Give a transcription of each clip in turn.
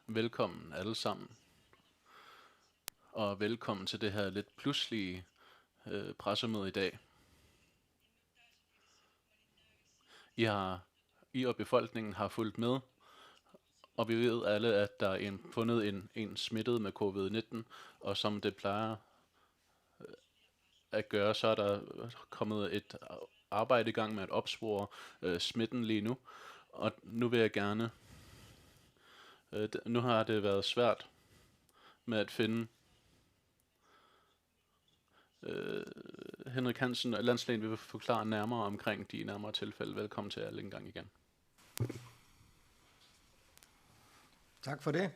Velkommen alle sammen, og velkommen til det her lidt pludselige pressemøde i dag. I og befolkningen har fulgt med, og vi ved alle, at der er fundet en smittet med covid-19, og som det plejer at gøre, så er der kommet et arbejde i gang med at opspore smitten lige nu. Og nu vil jeg gerne, nu har det været svært med at finde Henrik Hansen, landslægen, vil forklare nærmere omkring de nærmere tilfælde. Velkommen til alle en gang igen. Tak for det.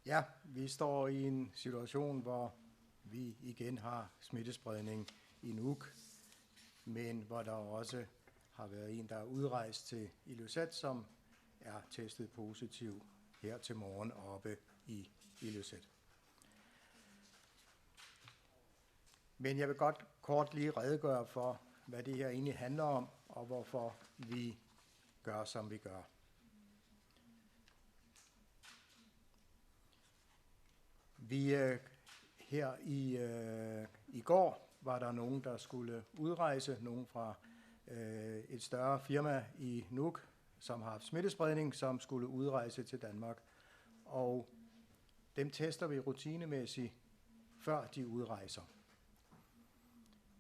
Ja, vi står i en situation, hvor vi igen har smittespredning i Nuuk, men hvor der også har været en, der er udrejst til Ilulissat, som er testet positiv her til morgen oppe i Ilulissat. Men jeg vil godt kort lige redegøre for, hvad det her egentlig handler om, og hvorfor vi gør, som vi gør. Vi her i går var der nogen, der skulle udrejse, nogen fra et større firma i Nuuk, som har haft smittespredning, som skulle udrejse til Danmark. Og dem tester vi rutinemæssigt, før de udrejser.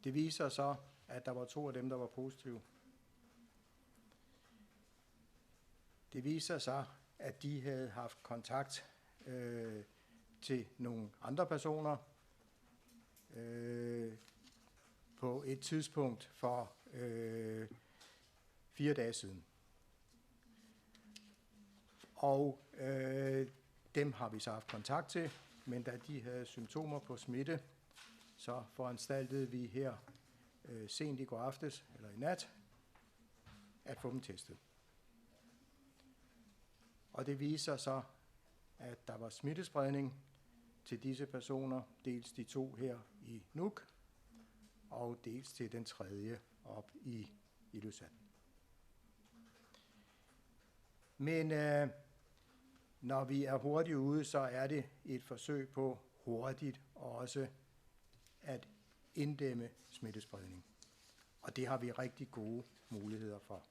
Det viser så, at der var 2 af dem, der var positive. Det viser sig, at de havde haft kontakt til nogle andre personer på et tidspunkt for 4 dage siden. Og dem har vi så haft kontakt til, men da de havde symptomer på smitte, så foranstaltede vi her sent i går aftes, eller i nat, at få dem testet. Og det viser så, at der var smittespredning til disse personer, dels de 2 her i Nuuk, og dels til den 3. op i Ilulissat. Men når vi er hurtigt ude, så er det et forsøg på hurtigt også at inddæmme smittespredning. Og det har vi rigtig gode muligheder for.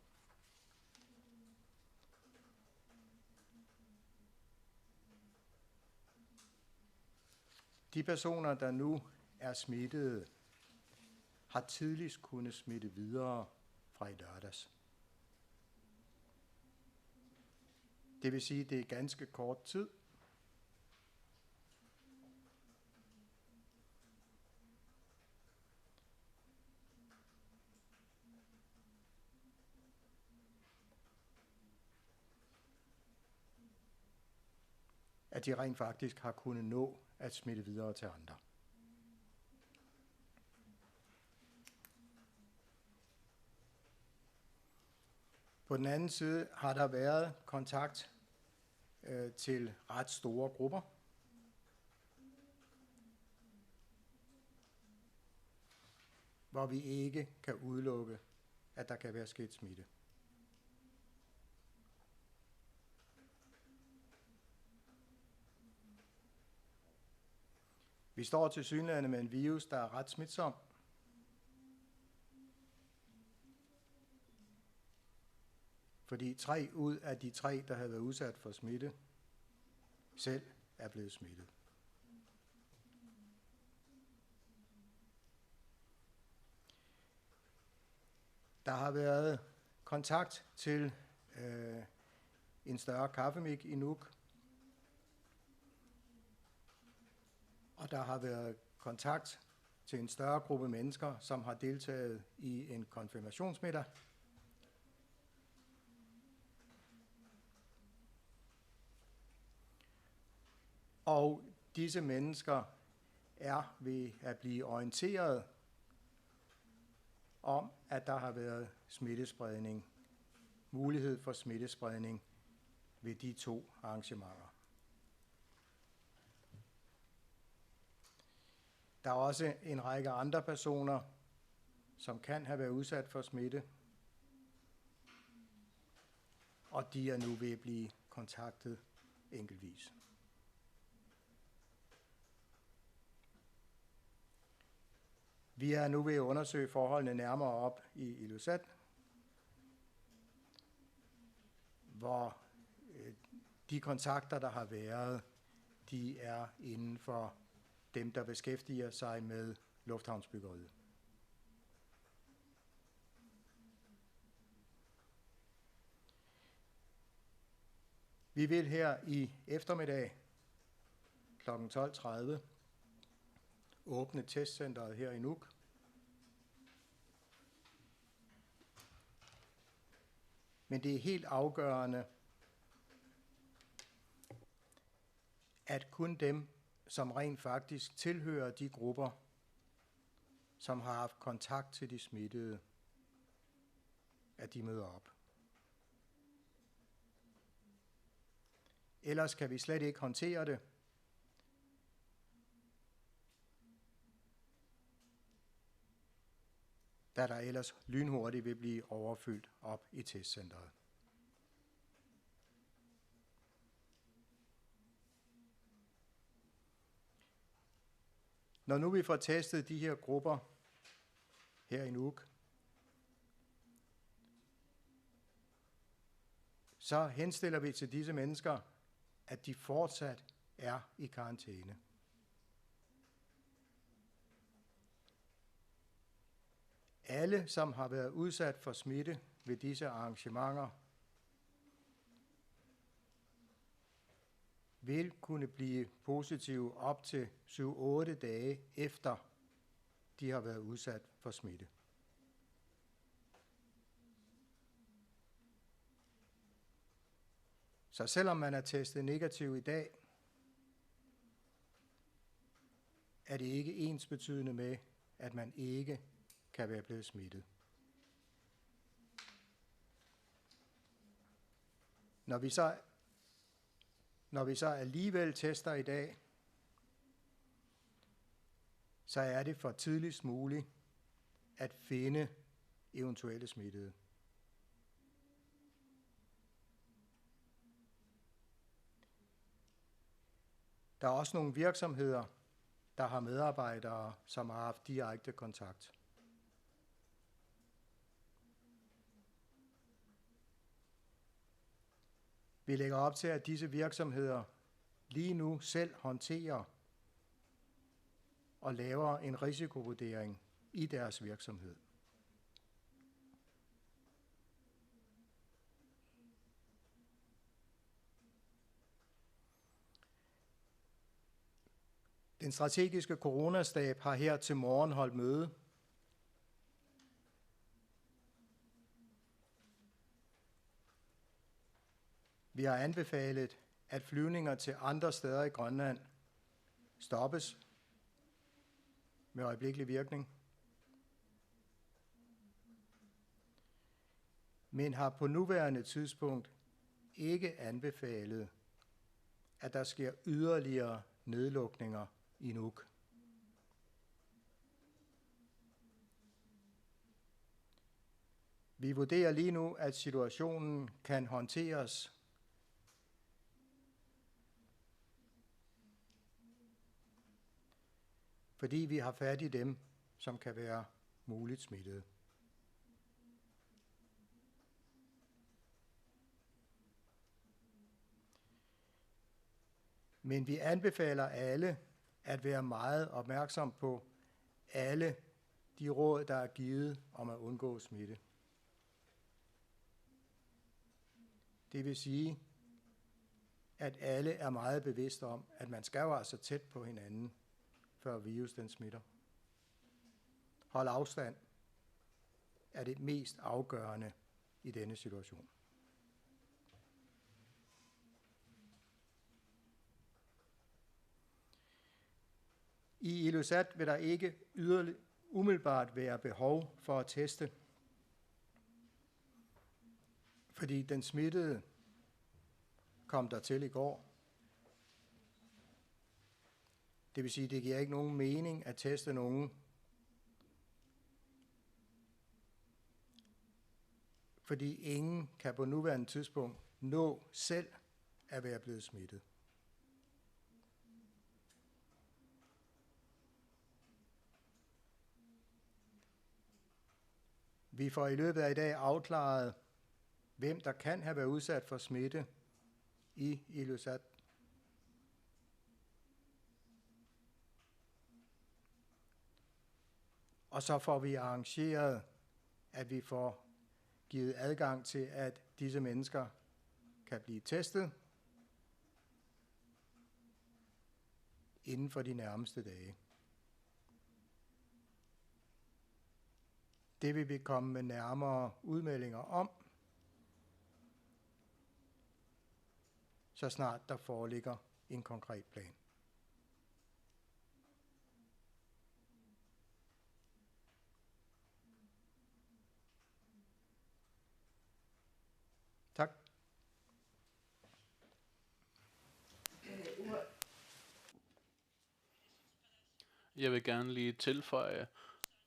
De personer, der nu er smittede, har tidligst kunnet smitte videre fra i lørdags. Det vil sige, at det er ganske kort tid. At de rent faktisk har kunnet nå at smitte videre til andre. På den anden side har der været kontakt til ret store grupper. Hvor vi ikke kan udelukke, at der kan være sket smitte. Vi står tilsyneladende med en virus, der er ret smitsom. Fordi 3 ud af de 3, der havde været udsat for smitte, selv er blevet smittet. Der har været kontakt til en større kaffemik i Nuuk. Og der har været kontakt til en større gruppe mennesker, som har deltaget i en konfirmationsmiddag. Og disse mennesker er ved at blive orienteret om, at der har været smittespredning, mulighed for smittespredning ved de 2 arrangementer. Der er også en række andre personer, som kan have været udsat for smitte, og de er nu ved at blive kontaktet enkeltvis. Vi er nu ved at undersøge forholdene nærmere op i Ilulissat, hvor de kontakter, der har været, de er inden for dem, der beskæftiger sig med lufthavnsbyggeriet. Vi vil her i eftermiddag kl. 12:30 åbne testcenteret her i Nuuk. Men det er helt afgørende, at kun dem, som rent faktisk tilhører de grupper, som har haft kontakt til de smittede, at de møder op. Ellers kan vi slet ikke håndtere det. Da der ellers lynhurtigt vil blive overfyldt op i testcenteret. Når nu vi får testet de her grupper her i Nuuk, så henstiller vi til disse mennesker, at de fortsat er i karantæne. Alle, som har været udsat for smitte ved disse arrangementer, vil kunne blive positive op til 7-8 dage efter, de har været udsat for smitte. Så selvom man er testet negativ i dag, er det ikke ensbetydende med, at man ikke kan være blevet smittet. Når vi så alligevel tester i dag, så er det for tidligst muligt at finde eventuelle smittede. Der er også nogle virksomheder, der har medarbejdere, som har haft direkte kontakt. Vi lægger op til, at disse virksomheder lige nu selv håndterer og laver en risikovurdering i deres virksomhed. Den strategiske coronastab har her til morgen holdt møde. Vi har anbefalet, at flyvninger til andre steder i Grønland stoppes med øjeblikkelig virkning, men har på nuværende tidspunkt ikke anbefalet, at der sker yderligere nedlukninger i Nuuk. Vi vurderer lige nu, at situationen kan håndteres fordi vi har fat i dem, som kan være muligt smittede. Men vi anbefaler alle at være meget opmærksom på alle de råd, der er givet om at undgå smitte. Det vil sige, at alle er meget bevidste om, at man skal jo altså tæt på hinanden, før virus den smitter. Hold afstand er det mest afgørende i denne situation. I Ilulissat vil der ikke umiddelbart være behov for at teste, fordi den smittede kom der til i går. Det vil sige, at det giver ikke nogen mening at teste nogen, fordi ingen kan på nuværende tidspunkt nå selv at være blevet smittet. Vi får i løbet af i dag afklaret, hvem der kan have været udsat for smitte i Ilulissat. Og så får vi arrangeret, at vi får givet adgang til, at disse mennesker kan blive testet inden for de nærmeste dage. Det vil vi komme med nærmere udmeldinger om, så snart der foreligger en konkret plan. Tak. Jeg vil gerne lige tilføje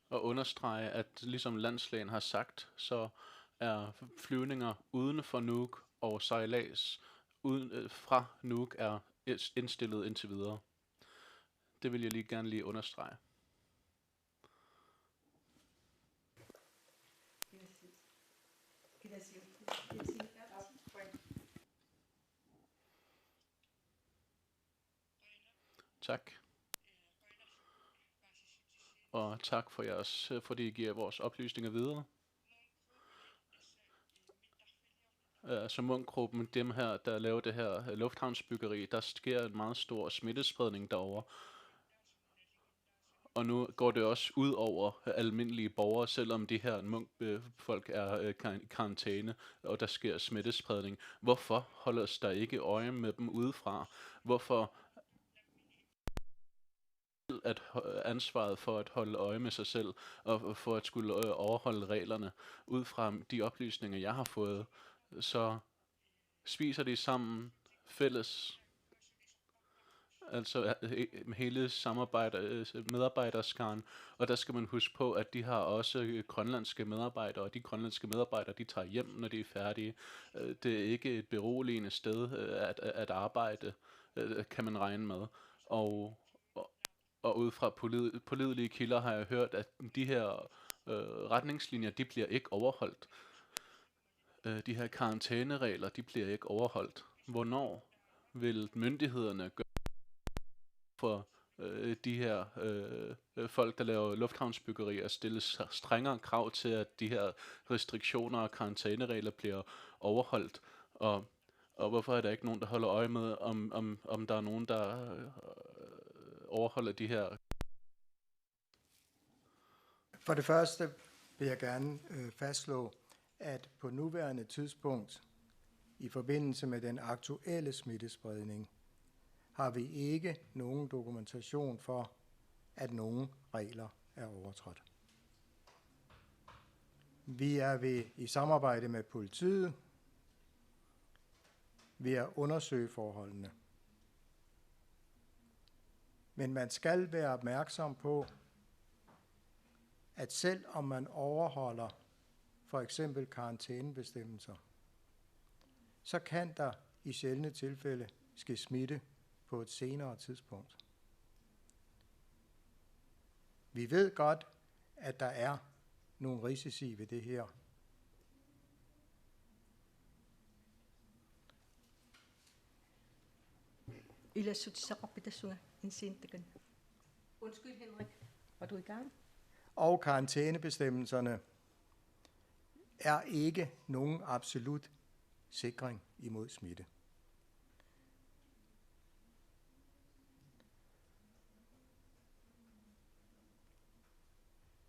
og understrege, at ligesom landslægen har sagt, så er flyvninger uden for Nuuk og sejlads fra Nuuk er indstillet indtil videre. Det vil jeg lige gerne lige understrege. Tak. Og tak for jeres, fordi I giver vores oplysninger videre. Så Munch-gruppen, dem her, der laver det her lufthavnsbyggeri, der sker en meget stor smittespredning derovre. Og nu går det også ud over almindelige borgere, selvom de her Munch-folk er i karantæne, og der sker smittespredning. Hvorfor holdes der ikke øje med dem udefra? Hvorfor at ansvaret for at holde øje med sig selv, og for at skulle overholde reglerne, ud fra de oplysninger, jeg har fået, så spiser de sammen fælles, altså hele medarbejderskaren, og der skal man huske på, at de har også grønlandske medarbejdere, og de grønlandske medarbejdere, de tager hjem, når de er færdige. Det er ikke et beroligende sted at arbejde, kan man regne med, og ud fra pålidelige kilder har jeg hørt, at de her retningslinjer, de bliver ikke overholdt. De her karantæneregler, de bliver ikke overholdt. Hvornår vil myndighederne gøre for de her folk, der laver lufthavnsbyggeri, at stille strengere krav til, at de her restriktioner og karantæneregler bliver overholdt? Og hvorfor er der ikke nogen, der holder øje med, om der er nogen, der overholder de her? For det første vil jeg gerne fastslå, at på nuværende tidspunkt, i forbindelse med den aktuelle smittespredning, har vi ikke nogen dokumentation for, at nogen regler er overtrådt. Vi er i samarbejde med politiet ved at undersøge forholdene. Men man skal være opmærksom på, at selv om man overholder for eksempel karantænebestemmelser, så kan der i sjældne tilfælde ske smitte på et senere tidspunkt. Vi ved godt, at der er nogle risici ved det her. Undskyld, Henrik. Var du i gang? Og karantænebestemmelserne er ikke nogen absolut sikring imod smitte.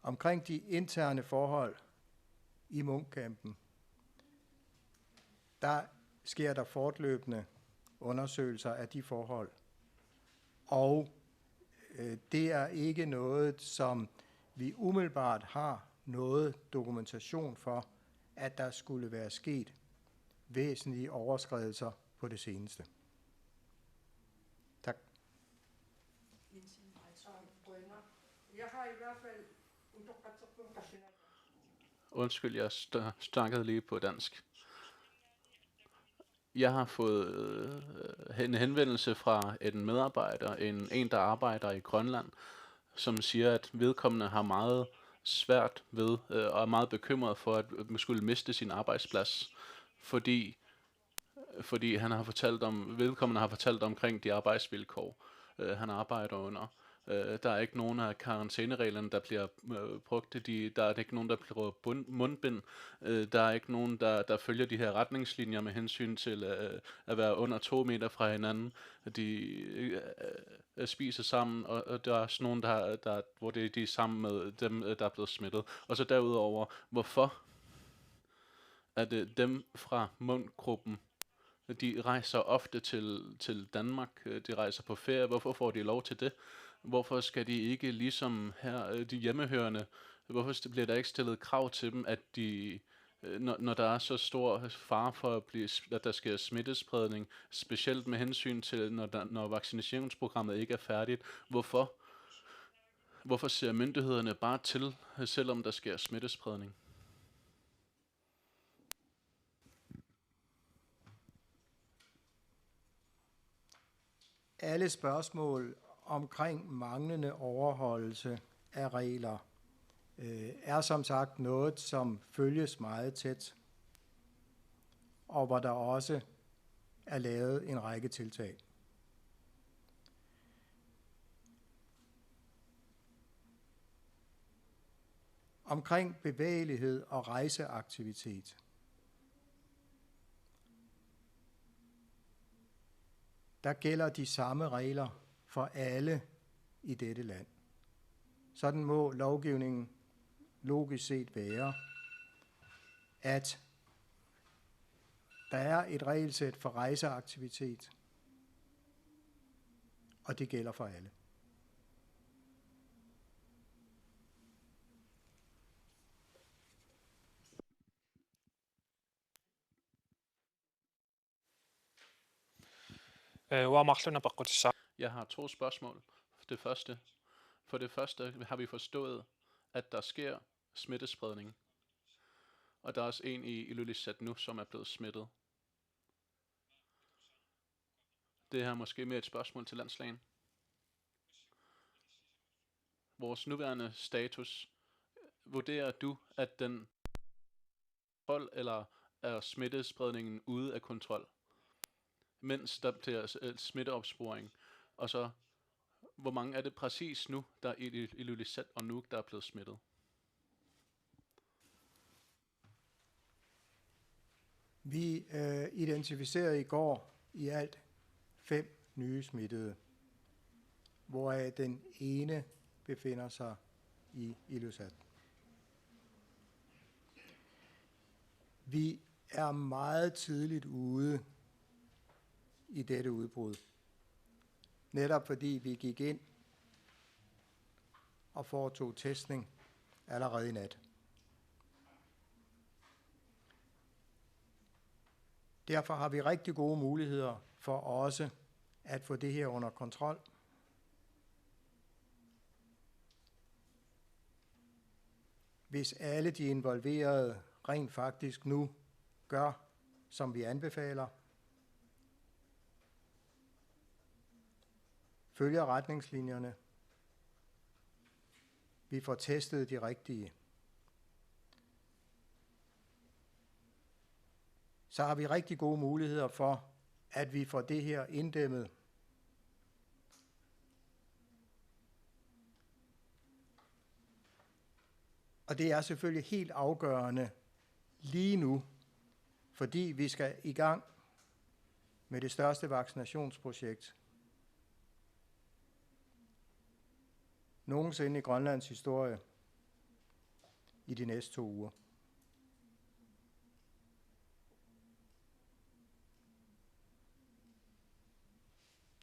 Omkring de interne forhold i Munch-campen, der sker der fortløbende undersøgelser af de forhold. Og det er ikke noget, som vi umiddelbart har noget dokumentation for, at der skulle være sket væsentlige overskridelser på det seneste. Tak. Jeg har i hvert fald Undskyld, jeg snakkede lige på dansk. Jeg har fået en henvendelse fra en medarbejder, en der arbejder i Grønland, som siger, at vedkommende har meget svært ved og er meget bekymret for at skulle miste sin arbejdsplads, fordi vedkommende har fortalt omkring de arbejdsvilkår, han arbejder under. Der er ikke nogen af karantænereglerne, der bliver brugt. Der er ikke nogen, der bruger mundbind. Der er ikke nogen, der følger de her retningslinjer med hensyn til at være under 2 meter fra hinanden. De spiser sammen, og der er også nogen, hvor de er sammen med dem, der er blevet smittet. Og så derudover, hvorfor er det dem fra Munk-gruppen, de rejser ofte til Danmark, de rejser på ferie. Hvorfor får de lov til det? Hvorfor skal de ikke ligesom her, de hjemmehørende, hvorfor bliver der ikke stillet krav til dem, at de, når der er så stor fare for, at der sker smittespredning, specielt med hensyn til, når vaccinationsprogrammet ikke er færdigt, hvorfor ser myndighederne bare til, selvom der sker smittespredning? Alle spørgsmål omkring manglende overholdelse af regler er som sagt noget, som følges meget tæt, og hvor der også er lavet en række tiltag. Omkring bevægelighed og rejseaktivitet. Der gælder de samme regler for alle i dette land. Sådan må lovgivningen logisk set være, at der er et regelsæt for rejseaktivitet, og det gælder for alle. Jeg har 2 spørgsmål. For det første har vi forstået, at der sker smittespredning. Og der er også en i Ilulissat nu, som er blevet smittet. Det her er måske mere et spørgsmål til landslægen. Vores nuværende status, vurderer du, at den kontrol, eller er smittespredningen ude af kontrol, mens der bliver smitteopsporing? Og så, hvor mange er det præcis nu, der i Ilulissat og Nuuk, der er blevet smittet? Vi identificerede i går i alt 5 nye smittede, hvoraf den ene befinder sig i Ilulissat. Vi er meget tidligt ude i dette udbrud, netop fordi vi gik ind og foretog testning allerede i nat. Derfor har vi rigtig gode muligheder for også at få det her under kontrol. Hvis alle de involverede rent faktisk nu gør, som vi anbefaler, følger retningslinjerne, vi får testet de rigtige, så har vi rigtig gode muligheder for, at vi får det her inddæmmet. Og det er selvfølgelig helt afgørende lige nu, fordi vi skal i gang med det største vaccinationsprojekt nogensinde i Grønlands historie i de næste 2 uger.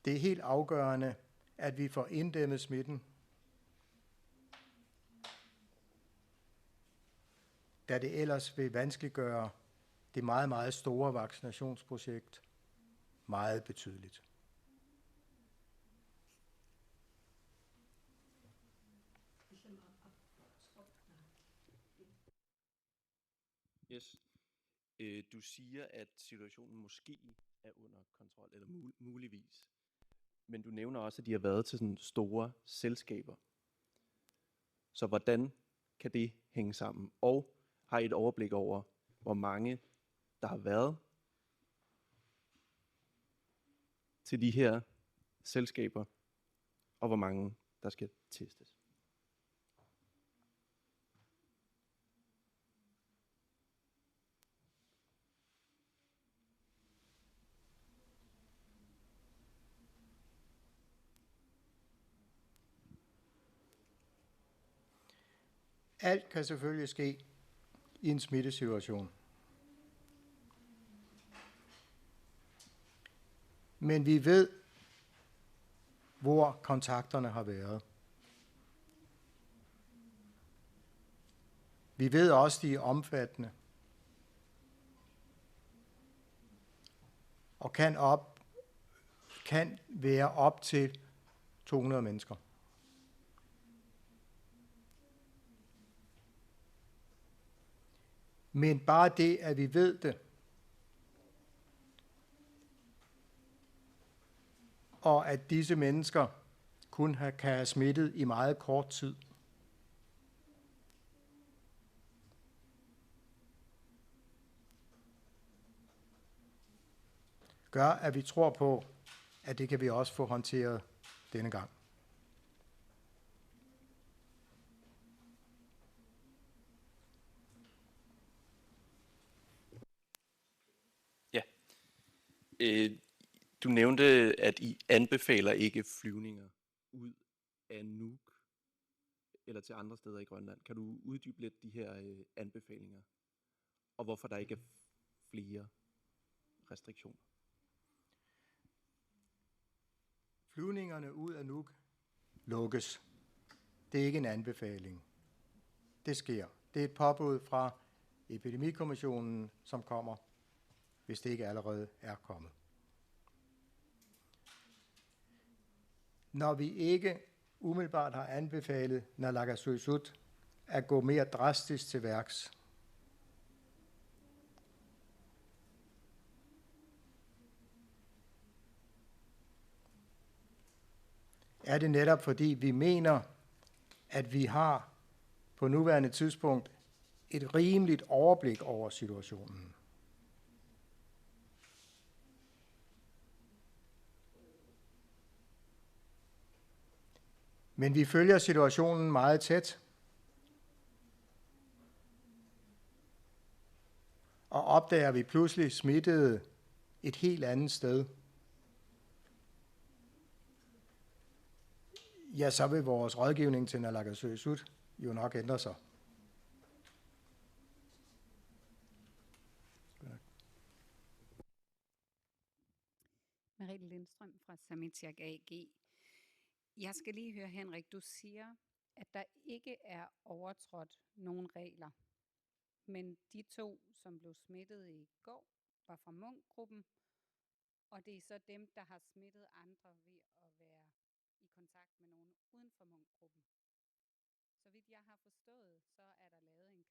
Det er helt afgørende, at vi får inddæmmet smitten, da det ellers vil vanskeliggøre det meget, meget store vaccinationsprojekt meget betydeligt. Yes. Du siger, at situationen måske er under kontrol, eller muligvis. Men du nævner også, at de har været til sådan store selskaber. Så hvordan kan det hænge sammen? Og har I et overblik over, hvor mange der har været til de her selskaber, og hvor mange der skal testes? Alt kan selvfølgelig ske i en smittesituation. Men vi ved, hvor kontakterne har været. Vi ved også, de er omfattende. Og kan være op til 200 mennesker. Men bare det, at vi ved det, og at disse mennesker kun kan have smittet i meget kort tid, gør, at vi tror på, at det kan vi også få håndteret denne gang. Ja. Du nævnte, at I anbefaler ikke flyvninger ud af Nuuk eller til andre steder i Grønland. Kan du uddybe lidt de her anbefalinger, og hvorfor der ikke er flere restriktioner? Flyvningerne ud af Nuuk lukkes. Det er ikke en anbefaling. Det sker. Det er et påbud fra Epidemikommissionen, som kommer, hvis det ikke allerede er kommet. Når vi ikke umiddelbart har anbefalet Naalakkersuisut at gå mere drastisk til værks, er det netop fordi vi mener, at vi har på nuværende tidspunkt et rimeligt overblik over situationen. Men vi følger situationen meget tæt og opdager vi pludselig smittede et helt andet sted, ja, så vil vores rådgivning til Naalakkersuisut jo nok ændre sig. Merete Lindstrøm fra Samitiak AG. Jeg skal lige høre, Henrik, du siger, at der ikke er overtrådt nogen regler. Men de 2, som blev smittet i går, var fra Munk-gruppen, og det er så dem, der har smittet andre ved at være i kontakt med nogen uden for Munk-gruppen. Så vidt jeg har forstået, så er der lavet en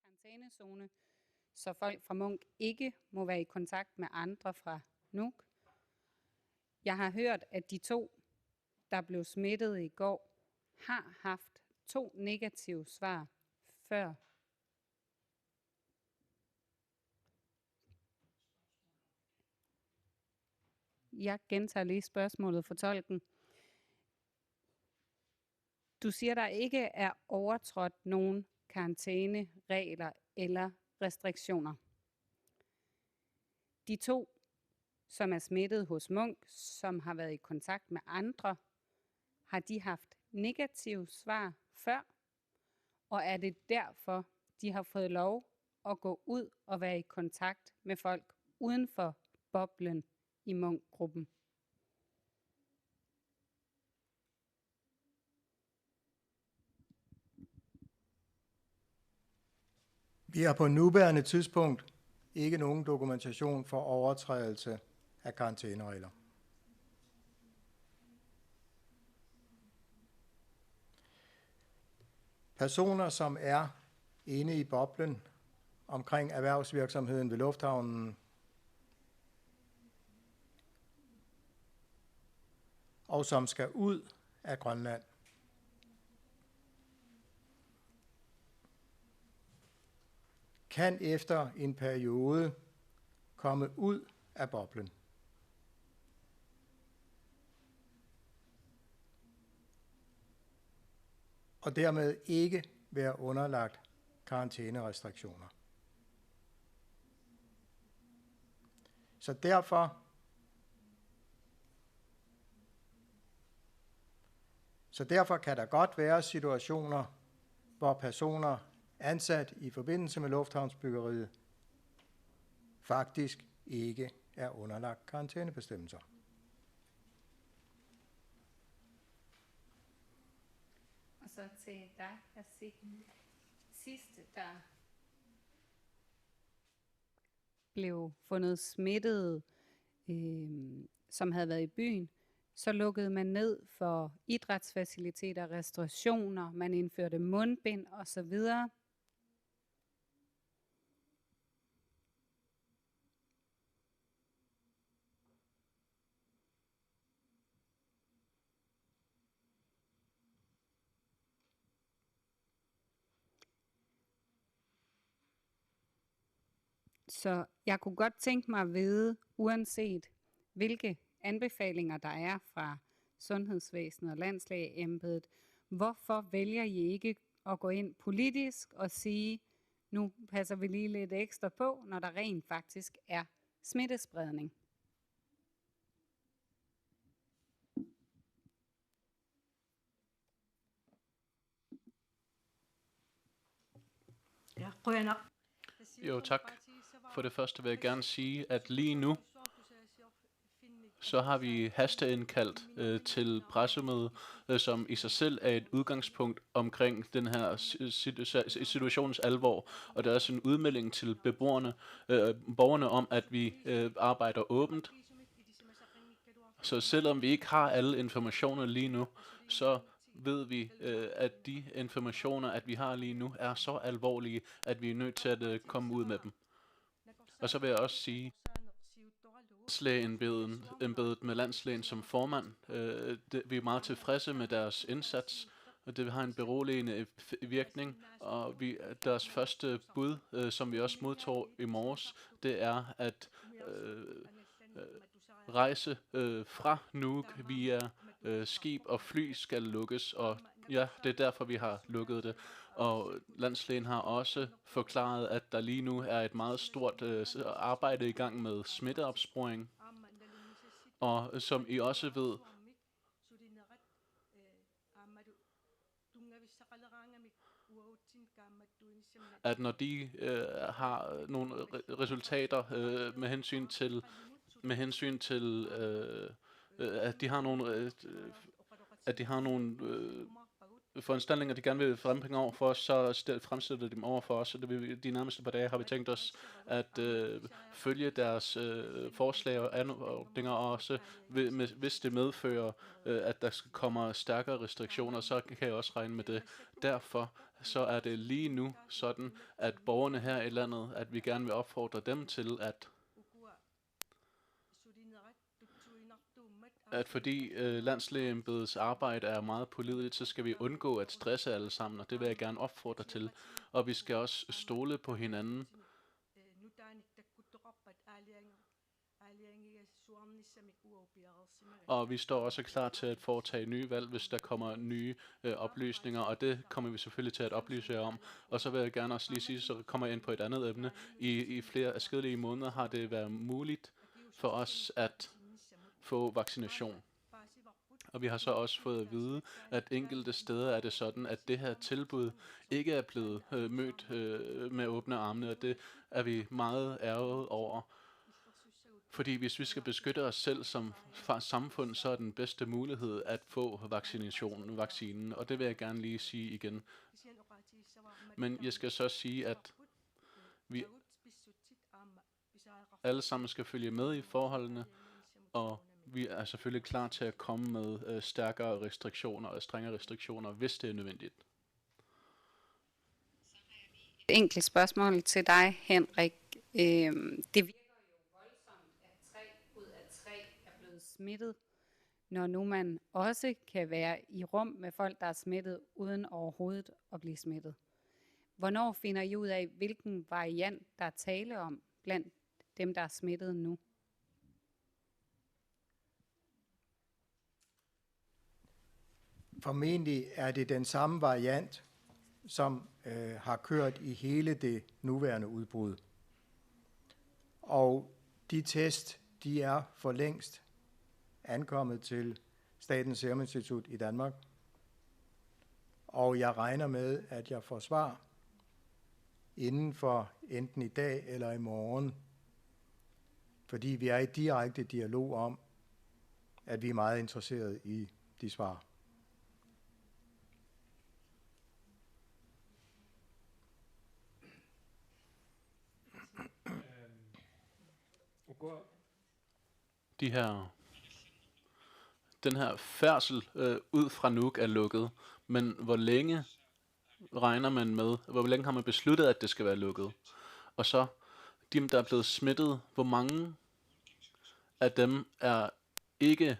karantænezone, så folk fra Munk ikke må være i kontakt med andre fra Nuuk. Jeg har hørt, at de 2, der blev smittet i går, har haft 2 negative svar før. Jeg gentager lige spørgsmålet for tolken. Du siger, der ikke er overtrådt nogen karantæneregler eller restriktioner. De 2, som er smittet hos Munk, som har været i kontakt med andre, har de haft negative svar før, og er det derfor, de har fået lov at gå ud og være i kontakt med folk uden for boblen i Munk-gruppen? Vi har på nuværende tidspunkt ikke nogen dokumentation for overtrædelse af karantæneregler. Personer, som er inde i boblen omkring erhvervsvirksomheden ved lufthavnen, og som skal ud af Grønland, kan efter en periode komme ud af boblen. Og dermed ikke være underlagt karantænerestriktioner. Så derfor kan der godt være situationer, hvor personer ansat i forbindelse med lufthavnsbyggeriet faktisk ikke er underlagt karantænebestemmelser. Og så til dig, sidste, der blev fundet smittet, som havde været i byen, så lukkede man ned for idrætsfaciliteter, restaurationer, man indførte mundbind osv. Så jeg kunne godt tænke mig at vide, uanset hvilke anbefalinger der er fra sundhedsvæsenet og landslægeembedet, hvorfor vælger I ikke at gå ind politisk og sige, nu passer vi lige lidt ekstra på, når der rent faktisk er smittespredning? Ja, Brønner. Jo, tak. For det første vil jeg gerne sige, at lige nu, så har vi hasteindkaldt til pressemøde, som i sig selv er et udgangspunkt omkring den her situationens alvor. Og der er også en udmelding til borgerne om, at vi arbejder åbent. Så selvom vi ikke har alle informationer lige nu, så ved vi, at de informationer, at vi har lige nu, er så alvorlige, at vi er nødt til at komme ud med dem. Og så vil jeg også sige, landslægeembedet med landslægen som formand, vi er meget tilfredse med deres indsats, og det har en beroligende virkning. Og deres første bud, som vi også modtog i morges, det er, at rejse fra Nuuk via skib og fly skal lukkes, og ja, det er derfor, vi har lukket det. Og landslægen har også forklaret, at der lige nu er et meget stort arbejde i gang med smitteopsporing. Og som I også ved, at når de har nogle resultater med hensyn til at de har nogle foranstaltninger, de gerne vil frembringe over for os, så fremstiller de dem over for os, og de nærmeste par dage har vi tænkt os at følge deres forslag og anordninger, og også hvis det medfører, at der kommer stærkere restriktioner, så kan jeg også regne med det. Derfor så er det lige nu sådan, at borgerne her i landet, at vi gerne vil opfordre dem til at fordi landslægeembedets arbejde er meget pålideligt, så skal vi undgå at stresse alle sammen, og det vil jeg gerne opfordre til. Og vi skal også stole på hinanden. Og vi står også klar til at foretage nye valg, hvis der kommer nye oplysninger, og det kommer vi selvfølgelig til at oplyse jer om. Og så vil jeg gerne også lige sige, så kommer jeg ind på et andet emne. I flere adskillige måneder har det været muligt for os at få vaccination. Og vi har så også fået at vide, at enkelte steder er det sådan, at det her tilbud ikke er blevet mødt med åbne arme, og det er vi meget ærget over. Fordi hvis vi skal beskytte os selv som samfund, så er den bedste mulighed at få vaccinen, og det vil jeg gerne lige sige igen. Men jeg skal så sige, at vi alle sammen skal følge med i forholdene, og vi er selvfølgelig klar til at komme med stærkere restriktioner og strengere restriktioner, hvis det er nødvendigt. Så har jeg lige et enkelt spørgsmål til dig, Henrik. Det virker jo voldsomt, at 3 ud af 3 er blevet smittet, når nu man også kan være i rum med folk, der er smittet, uden overhovedet at blive smittet. Hvornår finder I ud af, hvilken variant der er tale om blandt dem, der er smittet nu? Formentlig er det den samme variant, som har kørt i hele det nuværende udbrud. Og de test, de er for længst ankommet til Statens Serum Institut i Danmark. Og jeg regner med, at jeg får svar inden for enten i dag eller i morgen, fordi vi er i direkte dialog om, at vi er meget interesserede i de svar. Den her færdsel ud fra Nuuk er lukket, men hvor længe regner man med, hvor længe har man besluttet, at det skal være lukket? Og så, de der er blevet smittet, hvor mange af dem er ikke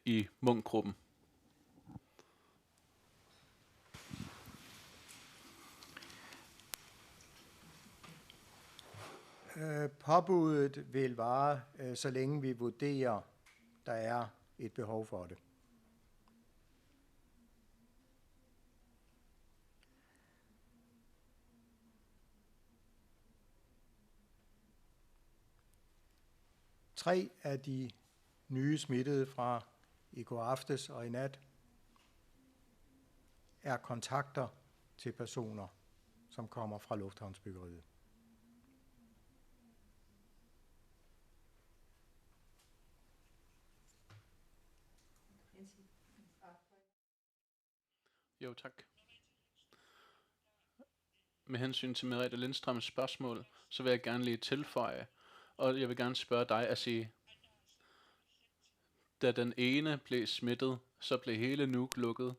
i Munk-gruppen? Påbuddet vil vare, så længe vi vurderer, der er et behov for det. Tre af de nye smittede fra i går aftes og i nat er kontakter til personer, som kommer fra lufthavnsbyggeriet. Jo, tak. Med hensyn til Merete Lindstrøms spørgsmål, så vil jeg gerne lige tilføje, og jeg vil gerne spørge dig at sige, da den ene blev smittet, så blev hele Nuuk lukket,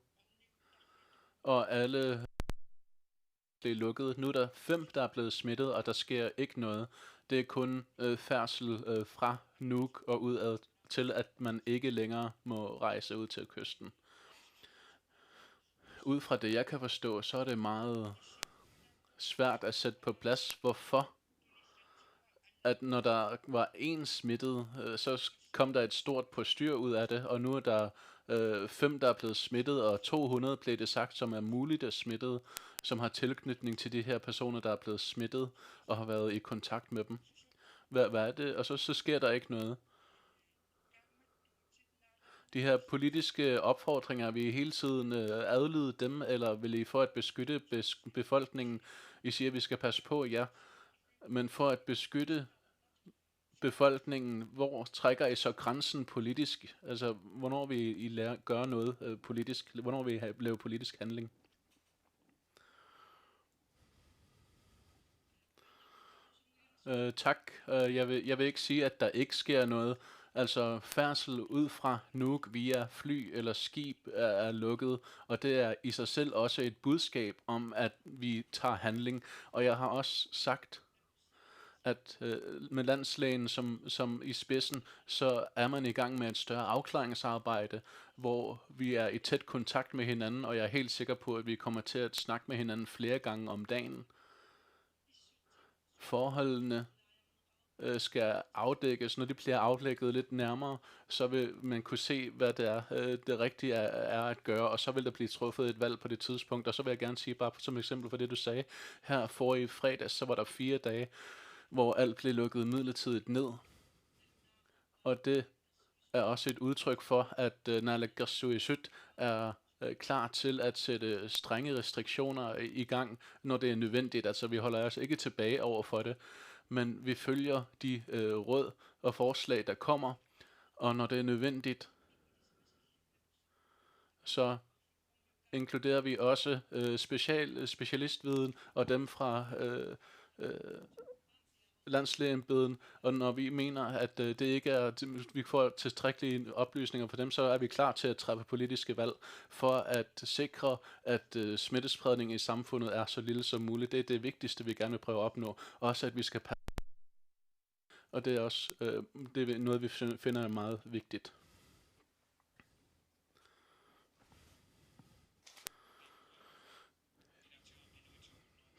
og alle blev lukket. Nu er der 5, der er blevet smittet, og der sker ikke noget. Det er kun færdsel fra Nuuk og udad til, at man ikke længere må rejse ud til kysten. Ud fra det, jeg kan forstå, så er det meget svært at sætte på plads, hvorfor at når der var én smittet, så kom der et stort postyr ud af det, og nu er der 5, der er blevet smittet, og 200 blev det sagt, som er muligt at smittet, som har tilknytning til de her personer, der er blevet smittet, og har været i kontakt med dem. Hvad er det? Og så sker der ikke noget. De her politiske opfordringer, vil I hele tiden adlyde dem, eller vil I for at beskytte befolkningen? I siger, at vi skal passe på, ja. Men for at beskytte befolkningen, hvor trækker I så grænsen politisk? Altså, hvornår vil I gøre noget politisk? Hvornår vil I lave politisk handling? Tak. Jeg vil ikke sige, at der ikke sker noget. Altså færdsel ud fra Nuuk via fly eller skib er lukket, og det er i sig selv også et budskab om, at vi tager handling. Og jeg har også sagt, at med landslægen som i spidsen, så er man i gang med et større afklaringsarbejde, hvor vi er i tæt kontakt med hinanden, og jeg er helt sikker på, at vi kommer til at snakke med hinanden flere gange om dagen. Forholdene skal afdækkes. Når de bliver afdækket lidt nærmere, så vil man kunne se, hvad det er, det rigtige er at gøre, og så vil der blive truffet et valg på det tidspunkt. Og så vil jeg gerne sige, bare som eksempel for det, du sagde, her forrige fredag, så var der 4 dage, hvor alt blev lukket midlertidigt ned. Og det er også et udtryk for, at Naalakkersuisut er klar til at sætte strenge restriktioner i gang, når det er nødvendigt. Altså vi holder os ikke tilbage over for det, men vi følger de råd og forslag, der kommer, og når det er nødvendigt, så inkluderer vi også specialistviden og dem fra landslægeembeden, og når vi mener, at det ikke er, vi får tilstrækkelige oplysninger for dem, så er vi klar til at træffe politiske valg for at sikre, at smittespredningen i samfundet er så lille som muligt. Det er det vigtigste, vi gerne vil prøve at opnå. Også at vi skal passe. Og det er også det er noget, vi finder er meget vigtigt.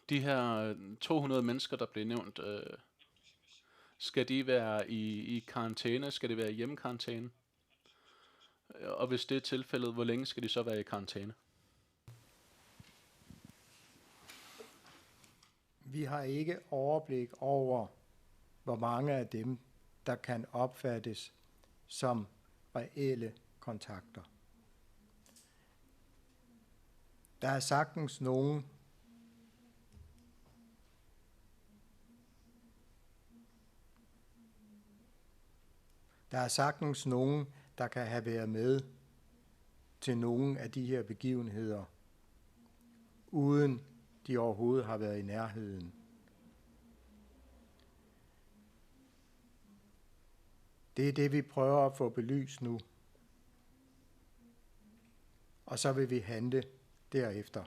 De her 200 mennesker, der blev nævnt, skal de være i karantæne? Skal de være i hjemmekarantæne? Og hvis det er tilfældet, hvor længe skal de så være i karantæne? Vi har ikke overblik over, hvor mange af dem, der kan opfattes som reelle kontakter. Der er sagtens nogen, der kan have været med til nogle af de her begivenheder, uden de overhovedet har været i nærheden. Det er det, vi prøver at få belyst nu. Og så vil vi handle derefter.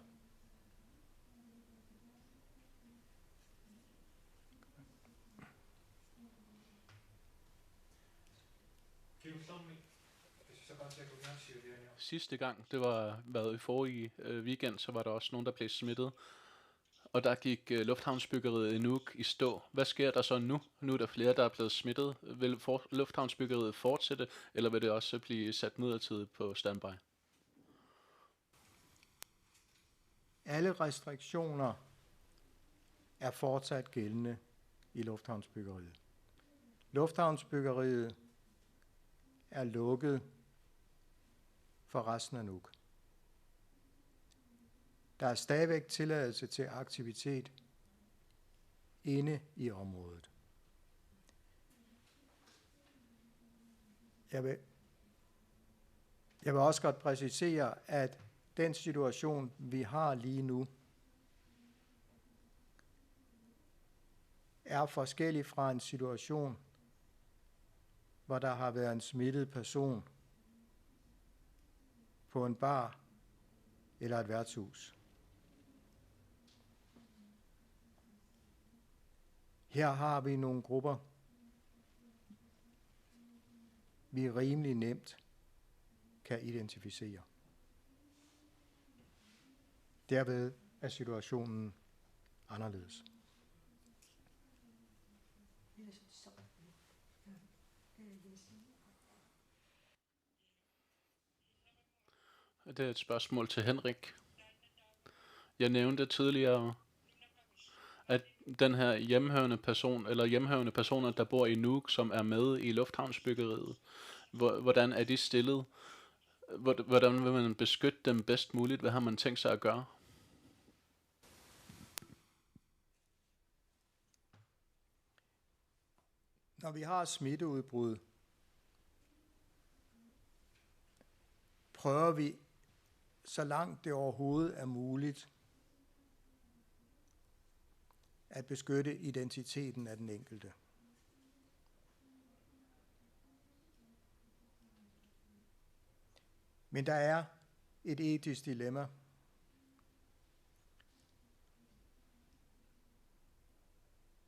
Sidste gang, det var været i forrige weekend, så var der også nogen, der blev smittet. Og der gik lufthavnsbyggeriet i Nuuk i stå. Hvad sker der så nu? Nu er der flere, der er blevet smittet. Vil lufthavnsbyggeriet fortsætte, eller vil det også blive sat midlertidigt på standby? Alle restriktioner er fortsat gældende i lufthavnsbyggeriet. Lufthavnsbyggeriet er lukket for resten af Nuuk. Der er stadigvæk tilladelse til aktivitet inde i området. Jeg vil også godt præcisere, at den situation, vi har lige nu, er forskellig fra en situation, hvor der har været en smittet person på en bar eller et værtshus. Her har vi nogle grupper, vi rimelig nemt kan identificere. Derved er situationen anderledes. Det er et spørgsmål til Henrik. Jeg nævnte tidligere, at den her hjemhørende person, eller hjemhørende personer, der bor i Nuuk, som er med i lufthavnsbyggeriet, hvordan er de stillet? Hvordan vil man beskytte dem bedst muligt? Hvad har man tænkt sig at gøre? Når vi har smitteudbrud, prøver vi, så langt det overhovedet er muligt, at beskytte identiteten af den enkelte. Men der er et etisk dilemma.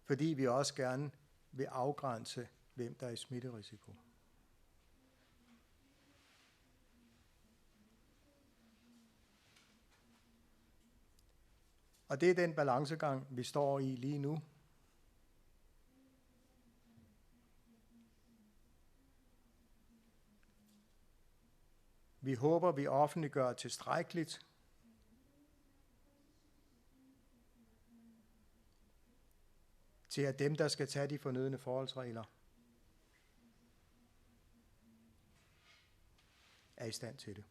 Fordi vi også gerne vil afgrænse, hvem der er i smitterisiko. Og det er den balancegang, vi står i lige nu. Vi håber, vi offentliggør tilstrækkeligt, til at dem, der skal tage de fornødne forholdsregler, er i stand til det.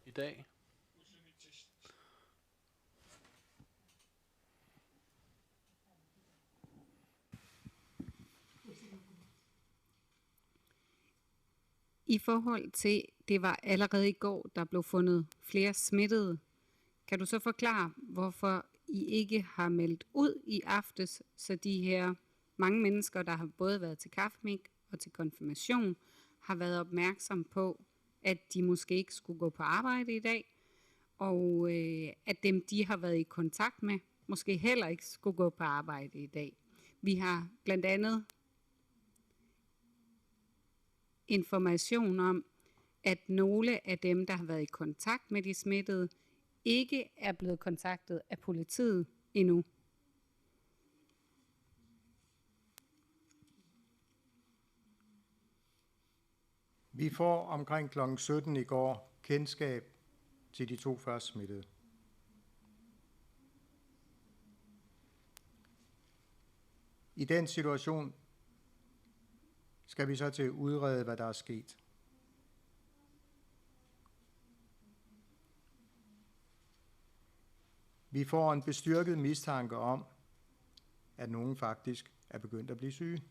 I dag? I forhold til, det var allerede i går, der blev fundet flere smittede, kan du så forklare, hvorfor I ikke har meldt ud i aftes, så de her mange mennesker, der har både været til kaffemik og til konfirmation, har været opmærksom på, at de måske ikke skulle gå på arbejde i dag, og at dem, de har været i kontakt med, måske heller ikke skulle gå på arbejde i dag. Vi har blandt andet information om, at nogle af dem, der har været i kontakt med de smittede, ikke er blevet kontaktet af politiet endnu. Vi får omkring kl. 17 i går kendskab til de 2 første smittede. I den situation skal vi så til at udrede, hvad der er sket. Vi får en bestyrket mistanke om, at nogen faktisk er begyndt at blive syge.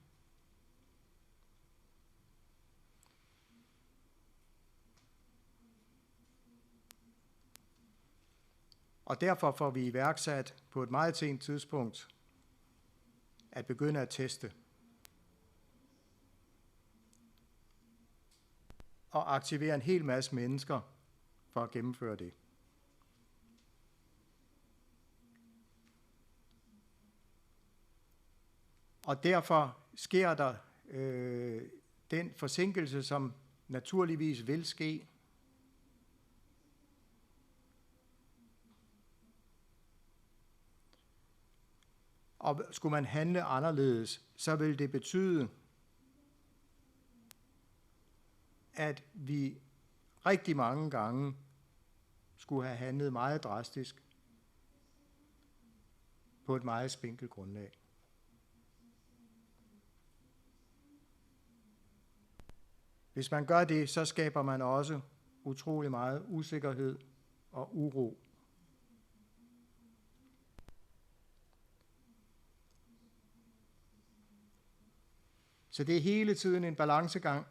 Og derfor får vi iværksat på et meget sent tidspunkt at begynde at teste og aktivere en hel masse mennesker for at gennemføre det. Og derfor sker der den forsinkelse, som naturligvis vil ske. Og skulle man handle anderledes, så vil det betyde, at vi rigtig mange gange skulle have handlet meget drastisk på et meget spinkelt grundlag. Hvis man gør det, så skaber man også utrolig meget usikkerhed og uro. Så det er hele tiden en balancegang.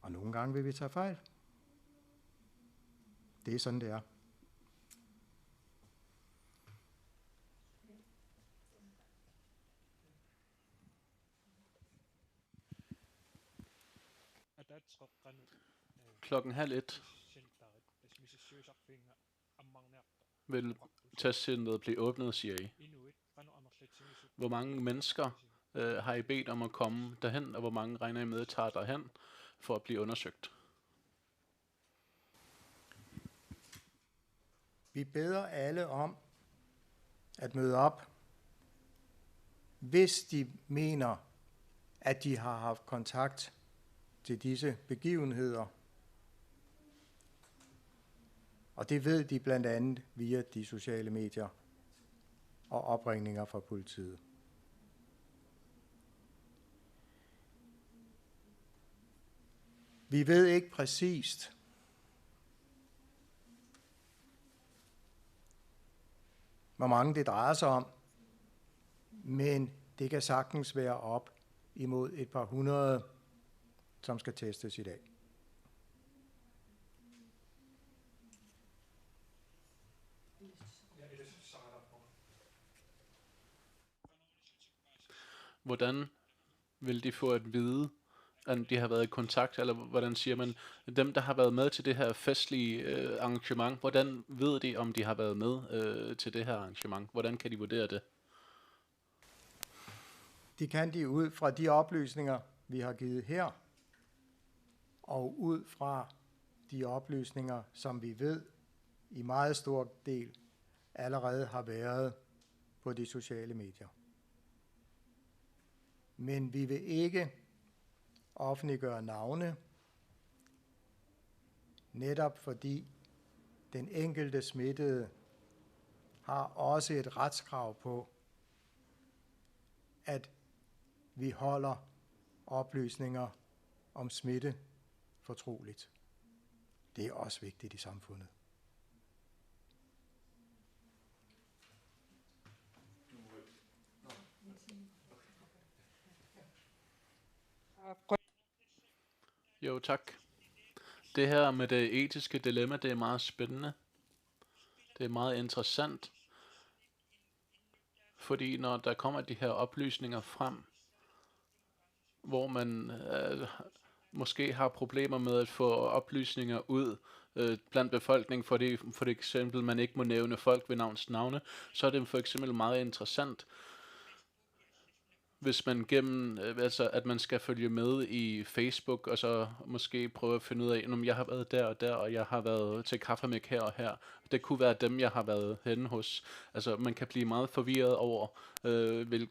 Og nogle gange vil vi tage fejl. Det er sådan, det er. Klokken 12:30 vil testcenteret blive åbnet, siger I. Hvor mange mennesker har I bedt om at komme derhen, og hvor mange regner I med tager derhen for at blive undersøgt? Vi beder alle om at møde op, hvis de mener, at de har haft kontakt til disse begivenheder. Og det ved de blandt andet via de sociale medier og opringninger fra politiet. Vi ved ikke præcist, hvor mange det drejer sig om, men det kan sagtens være op imod et par hundrede, som skal testes i dag. Hvordan vil de få at vide, at de har været i kontakt, eller hvordan siger man, dem der har været med til det her festlige arrangement, hvordan ved de, om de har været med til det her arrangement? Hvordan kan de vurdere det? Det kan de ud fra de oplysninger, vi har givet her, og ud fra de oplysninger, som vi ved i meget stor del allerede har været på de sociale medier. Men vi vil ikke offentliggøre navne, netop fordi den enkelte smittede har også et retskrav på, at vi holder oplysninger om smitte fortroligt. Det er også vigtigt i samfundet. Jo, tak. Det her med det etiske dilemma, det er meget spændende. Det er meget interessant. Fordi når der kommer de her oplysninger frem, hvor man måske har problemer med at få oplysninger ud blandt befolkningen, for eksempel man ikke må nævne folk ved navne, så er det for eksempel meget interessant, hvis man gennem, altså at man skal følge med i Facebook, og så måske prøve at finde ud af, om jeg har været der og der, og jeg har været til kaffemæk her og her. Det kunne være dem, jeg har været henne hos. Altså man kan blive meget forvirret over,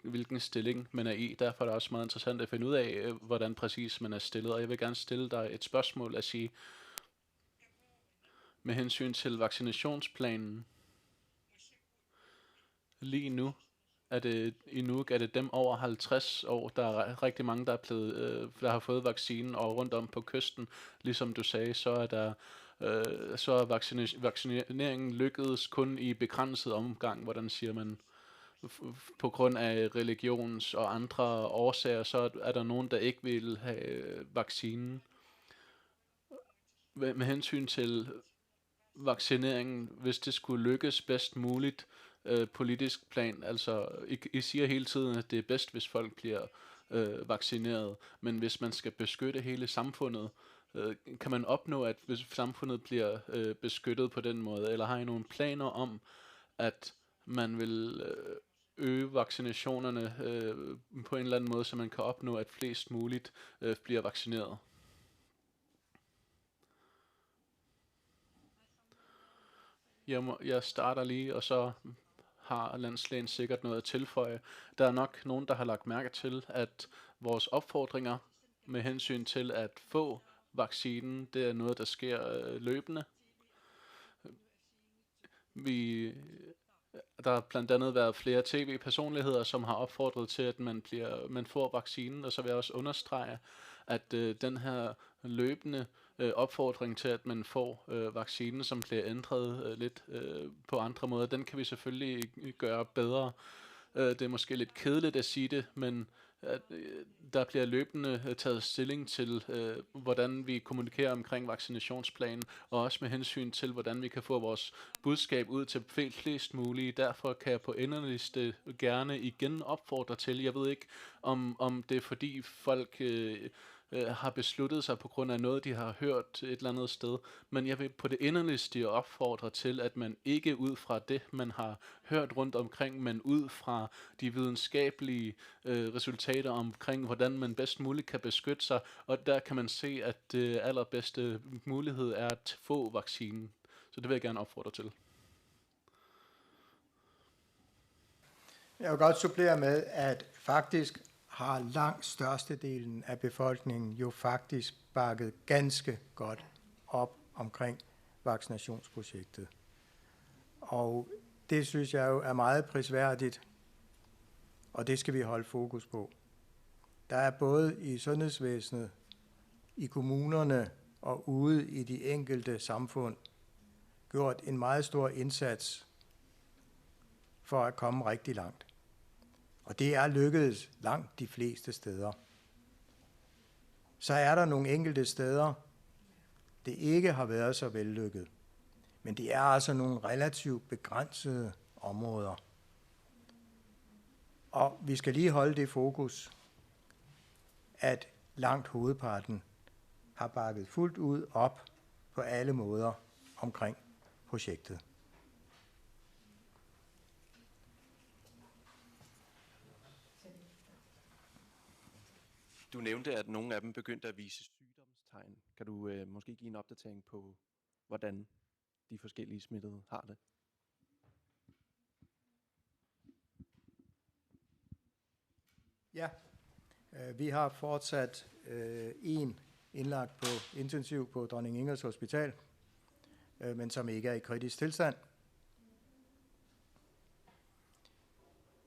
hvilken stilling man er i. Derfor er det også meget interessant at finde ud af, hvordan præcis man er stillet. Og jeg vil gerne stille dig et spørgsmål at sige, med hensyn til vaccinationsplanen. Lige nu, i Nuuk er det dem over 50 år, der er rigtig mange, der er blevet, der har fået vaccinen, og rundt om på kysten, ligesom du sagde, så er vaccineringen lykkedes kun i begrænset omgang, hvordan siger man, på grund af religions og andre årsager, så er der nogen, der ikke vil have vaccinen. Med hensyn til vaccineringen, hvis det skulle lykkes bedst muligt, politisk plan, altså I siger hele tiden, at det er bedst, hvis folk bliver vaccineret, men hvis man skal beskytte hele samfundet, kan man opnå, at hvis samfundet bliver beskyttet på den måde, eller har I nogle planer om, at man vil øge vaccinationerne på en eller anden måde, så man kan opnå, at flest muligt bliver vaccineret? Jeg starter lige, og så har landslægen sikkert noget at tilføje. Der er nok nogen, der har lagt mærke til, at vores opfordringer med hensyn til at få vaccinen, det er noget, der sker løbende. Der har blandt andet været flere tv-personligheder, som har opfordret til, at man får vaccinen, og så vil jeg også understrege, at den her løbende opfordring til, at man får vaccinen, som bliver ændret lidt på andre måder, den kan vi selvfølgelig gøre bedre. Det er måske lidt kedeligt at sige det, men der bliver løbende taget stilling til, hvordan vi kommunikerer omkring vaccinationsplanen, og også med hensyn til, hvordan vi kan få vores budskab ud til flest mulige. Derfor kan jeg på enderliste gerne igen opfordre til, jeg ved ikke, om det er fordi folk har besluttet sig på grund af noget, de har hørt et eller andet sted, men jeg vil på det inderligste opfordre til, at man ikke ud fra det, man har hørt rundt omkring, men ud fra de videnskabelige resultater omkring, hvordan man bedst muligt kan beskytte sig, og der kan man se, at det allerbedste mulighed er at få vaccinen. Så det vil jeg gerne opfordre til. Jeg vil godt supplere med, at faktisk har langt størstedelen af befolkningen jo faktisk bakket ganske godt op omkring vaccinationsprojektet. Og det synes jeg jo er meget prisværdigt, og det skal vi holde fokus på. Der er både i sundhedsvæsenet, i kommunerne og ude i de enkelte samfund gjort en meget stor indsats for at komme rigtig langt. Og det er lykkedes langt de fleste steder. Så er der nogle enkelte steder, det ikke har været så vellykket. Men det er altså nogle relativt begrænsede områder. Og vi skal lige holde det fokus, at langt hovedparten har bakket fuldt ud op på alle måder omkring projektet. Du nævnte, at nogle af dem begyndte at vise sygdomstegn. Kan du måske give en opdatering på, hvordan de forskellige smittede har det? Ja, vi har fortsat en indlagt på intensiv på Dronning Ingrids Hospital, men som ikke er i kritisk tilstand.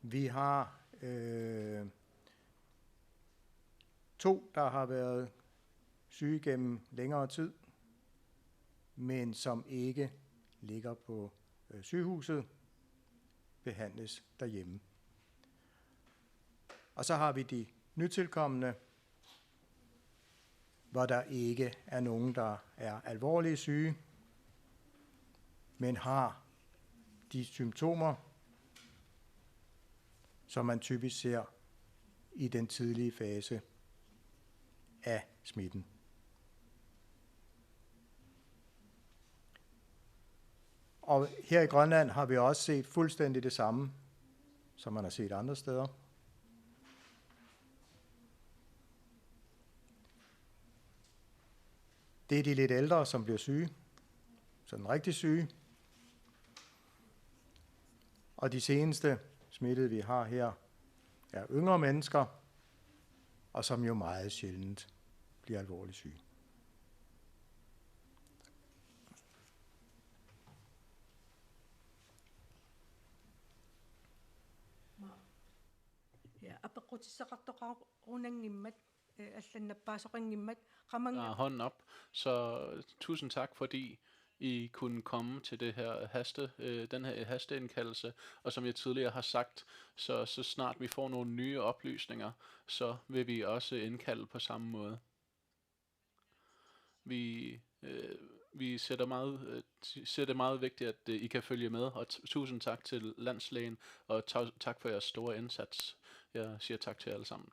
Vi har 2, der har været syge gennem længere tid, men som ikke ligger på sygehuset, behandles derhjemme. Og så har vi de nytilkommende, hvor der ikke er nogen, der er alvorligt syge, men har de symptomer, som man typisk ser i den tidlige fase af smitten. Og her i Grønland har vi også set fuldstændig det samme, som man har set andre steder. Det er de lidt ældre, som bliver syge, sådan rigtig syge. Og de seneste smittede, vi har her, er yngre mennesker, og som jo meget sjældent bliver alvorligt syge. Ja, apaqutissaqartoqarunangimmat allannappaasoqingimmat qamanga Hånden op. Så tusind tak, fordi I kunne komme til det her den her hasteindkaldelse. Og som jeg tidligere har sagt, så snart vi får nogle nye oplysninger, så vil vi også indkalde på samme måde. Vi ser det meget vigtigt, at I kan følge med, og tusind tak til landslægen, og tak for jeres store indsats. Jeg siger tak til jer alle sammen.